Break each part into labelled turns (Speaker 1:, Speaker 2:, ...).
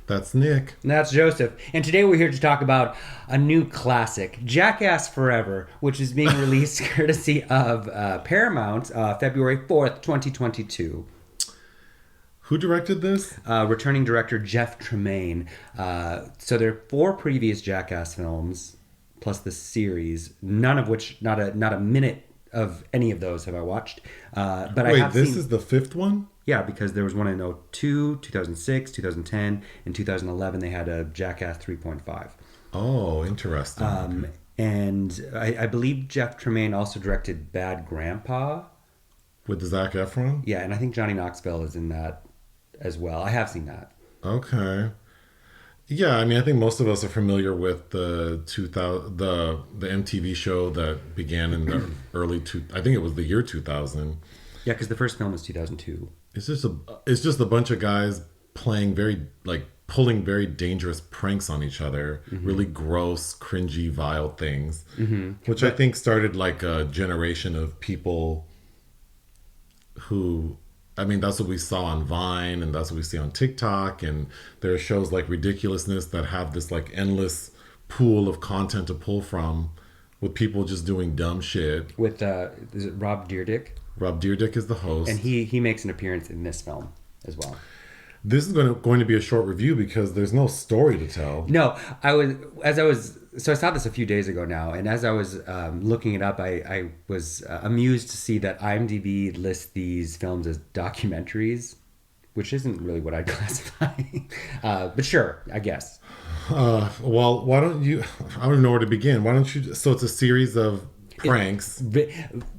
Speaker 1: That's Nick.
Speaker 2: And that's Joseph. And today we're here to talk about a new classic, Jackass Forever, which is being released courtesy of Paramount February 4th, 2022.
Speaker 1: Who directed this?
Speaker 2: Returning director Jeff Tremaine. So there are 4 previous Jackass films, plus the series, none of which, not a minute of any of those have I watched. But
Speaker 1: Wait,
Speaker 2: I have
Speaker 1: this
Speaker 2: seen,
Speaker 1: is the 5th one?
Speaker 2: Yeah, because there was one in 2002, 2006, 2010, and 2011 they had a Jackass 3.5.
Speaker 1: Oh, interesting. Okay.
Speaker 2: And I believe Jeff Tremaine also directed Bad Grandpa.
Speaker 1: With Zac Efron?
Speaker 2: Yeah, and I think Johnny Knoxville is in that as well. I have seen that.
Speaker 1: Okay. Yeah, I mean, I think most of us are familiar with the MTV show that began in the I think it was the year 2000.
Speaker 2: Yeah, because the first film was 2002.
Speaker 1: It's just a bunch of guys pulling very dangerous pranks on each other, really gross, cringy, vile things, which I think started like a generation of people who, I mean, that's what we saw on Vine, and that's what we see on TikTok, and there are shows like Ridiculousness that have this like endless pool of content to pull from, with people just doing dumb shit.
Speaker 2: With is it Rob Dyrdek?
Speaker 1: Rob Dyrdek is the host,
Speaker 2: and he makes an appearance in this film as well.
Speaker 1: This is going to be a short review because there's no story to tell.
Speaker 2: No, so I saw this a few days ago now, and as I was looking it up, I was amused to see that IMDb lists these films as documentaries, which isn't really what I'd classify. But sure, I guess.
Speaker 1: Well, why don't you? I don't know where to begin. Why don't you? So it's a series of pranks.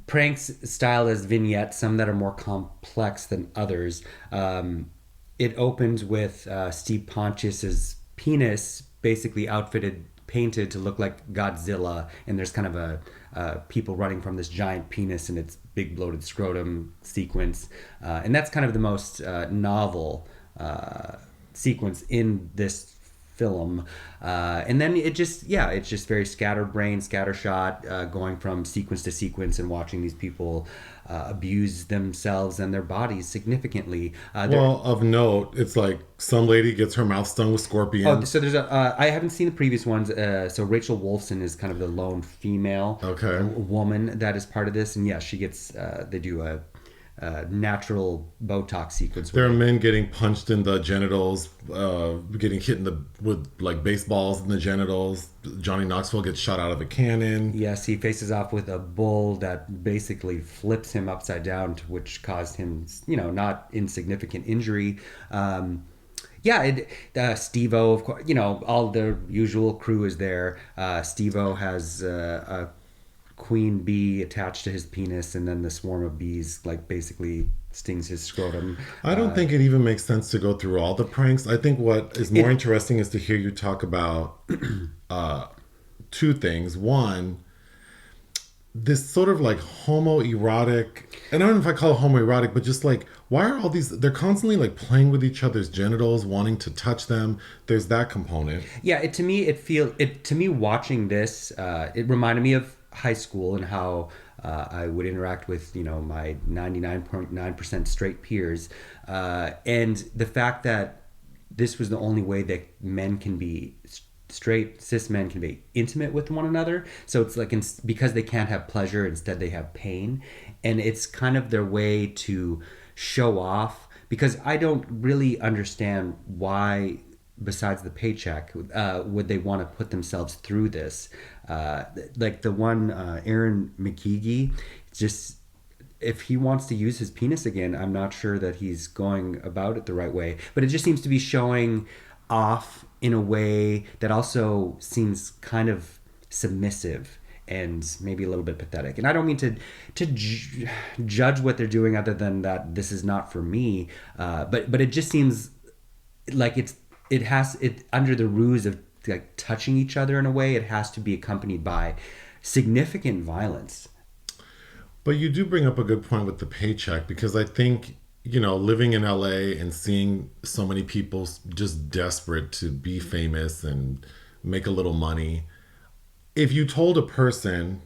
Speaker 2: Pranks style as vignettes, some that are more complex than others. It opens with Steve Pontius's penis basically painted to look like Godzilla, and there's kind of a people running from this giant penis and its big bloated scrotum sequence, and that's kind of the most novel sequence in this film, and then it's just very scatterbrained, scattershot, going from sequence to sequence and watching these people abuse themselves and their bodies significantly.
Speaker 1: Well, of note, it's like some lady gets her mouth stung with scorpions.
Speaker 2: Oh, so there's I haven't seen the previous ones. So Rachel Wolfson is kind of the lone female woman that is part of this, and yeah, she gets they do a natural Botox sequence.
Speaker 1: There are men getting punched in the genitals, getting hit with like baseballs in the genitals. Johnny Knoxville gets shot out of a cannon.
Speaker 2: Yes, he faces off with a bull that basically flips him upside down, which caused him, not insignificant injury. Steve-O, of course, all the usual crew is there. Steve-O has a queen bee attached to his penis, and then the swarm of bees basically stings his scrotum.
Speaker 1: I don't think it even makes sense to go through all the pranks. I think what is more interesting is to hear you talk about 2 things. One, this sort of like homoerotic, and I don't know if I call it homoerotic, but just like, why are all these, they're constantly like playing with each other's genitals, wanting to touch them. There's that component.
Speaker 2: Yeah, to me watching this, it reminded me of high school and how I would interact with my 99.9% straight peers, and the fact that this was the only way that men can be straight cis men can be intimate with one another. So it's like because they can't have pleasure, instead they have pain, and it's kind of their way to show off, because I don't really understand why, besides the paycheck, would they want to put themselves through this. Like the one Ehren McKeegy, just, if he wants to use his penis again, I'm not sure that he's going about it the right way, but it just seems to be showing off in a way that also seems kind of submissive and maybe a little bit pathetic. And I don't mean to judge what they're doing, other than that this is not for me, but it just seems like it under the ruse of like touching each other in a way, it has to be accompanied by significant violence.
Speaker 1: But you do bring up a good point with the paycheck, because I think, living in LA and seeing so many people just desperate to be famous and make a little money, if you told a person,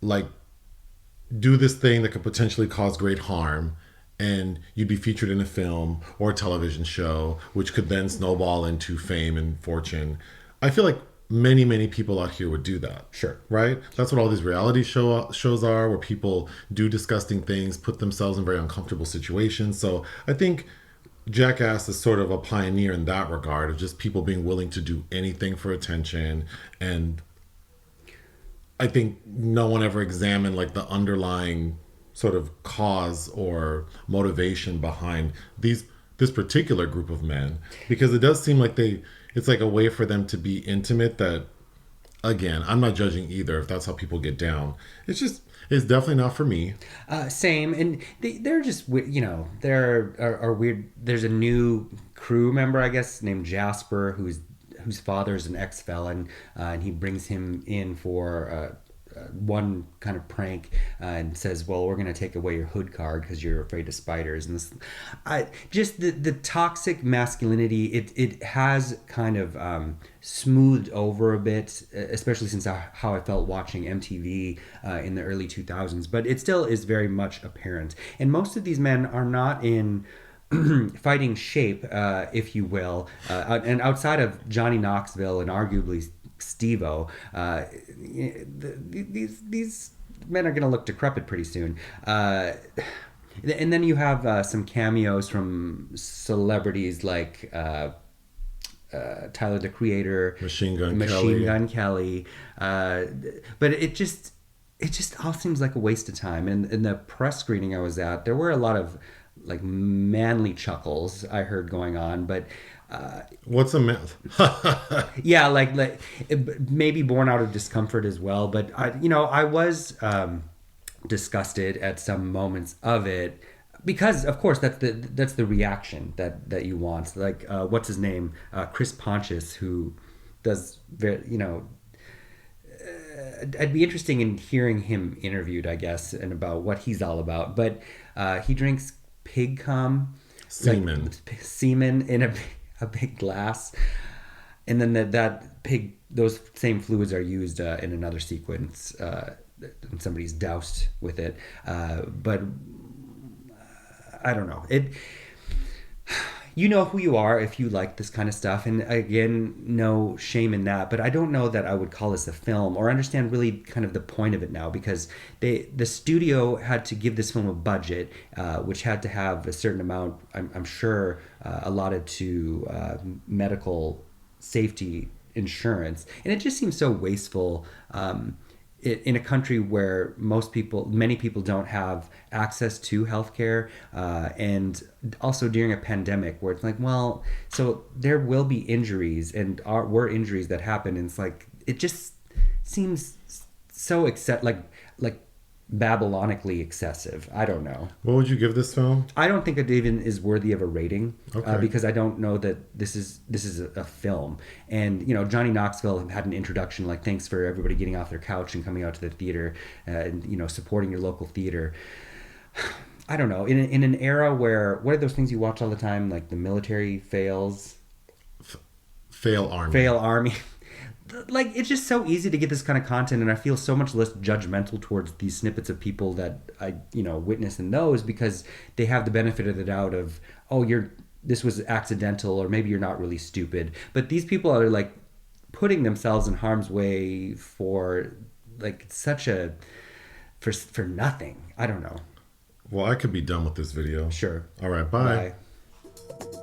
Speaker 1: like, do this thing that could potentially cause great harm, and you'd be featured in a film or a television show, which could then snowball into fame and fortune. I feel like many people out here would do that.
Speaker 2: Sure.
Speaker 1: Right? That's what all these reality shows are, where people do disgusting things, put themselves in very uncomfortable situations. So I think Jackass is sort of a pioneer in that regard, of just people being willing to do anything for attention. And I think no one ever examined like the underlying sort of cause or motivation behind this particular group of men, because it does seem like it's like a way for them to be intimate. That, again, I'm not judging either if that's how people get down. It's definitely not for me.
Speaker 2: Same, and they're just, you know, there are weird. There's a new crew member, I guess, named Jasper, whose father is an ex-felon, and he brings him in for one kind of prank, and says, well, we're going to take away your hood card because you're afraid of spiders. And this, just the toxic masculinity, it has kind of smoothed over a bit, especially since how I felt watching MTV in the early 2000s, but it still is very much apparent. And most of these men are not in fighting shape, if you will, and outside of Johnny Knoxville and arguably Steve-O, these men are going to look decrepit pretty soon. And then you have some cameos from celebrities like Tyler the Creator,
Speaker 1: Machine
Speaker 2: Gun Kelly. But it just all seems like a waste of time. And in the press screening I was at, there were a lot of like manly chuckles I heard going on, but
Speaker 1: what's a myth?
Speaker 2: yeah, like maybe born out of discomfort as well. But I was disgusted at some moments of it, because of course that's the reaction that you want. Like what's his name, Chris Pontius, who does very, I'd be interested in hearing him interviewed, I guess, and about what he's all about. But he drinks pig cum, semen in a big glass, and then those same fluids are used in another sequence, and somebody's doused with it. But I don't know. You know who you are if you like this kind of stuff, and again, no shame in that. But I don't know that I would call this a film or understand really kind of the point of it now, because the studio had to give this film a budget, which had to have a certain amount, I'm sure, allotted to medical safety insurance, and it just seems so wasteful. In a country where many people don't have access to healthcare, and also during a pandemic where it's like, well, so there will be injuries, and were injuries that happen, and it's like, it just seems so like Babylonically excessive. I don't know.
Speaker 1: What would you give this film?
Speaker 2: I don't think it even is worthy of a rating,
Speaker 1: okay.
Speaker 2: Because I don't know that this is a film. And Johnny Knoxville had an introduction like, thanks for everybody getting off their couch and coming out to the theater, and supporting your local theater. I don't know. In an era where, what are those things you watch all the time, like the military fails?
Speaker 1: Fail army.
Speaker 2: Like, it's just so easy to get this kind of content, and I feel so much less judgmental towards these snippets of people that I witness in those, because they have the benefit of the doubt of, this was accidental, or maybe you're not really stupid. But these people are like putting themselves in harm's way for like for nothing. I don't know.
Speaker 1: Well, I could be done with this video.
Speaker 2: Sure.
Speaker 1: All right, bye.
Speaker 2: Bye.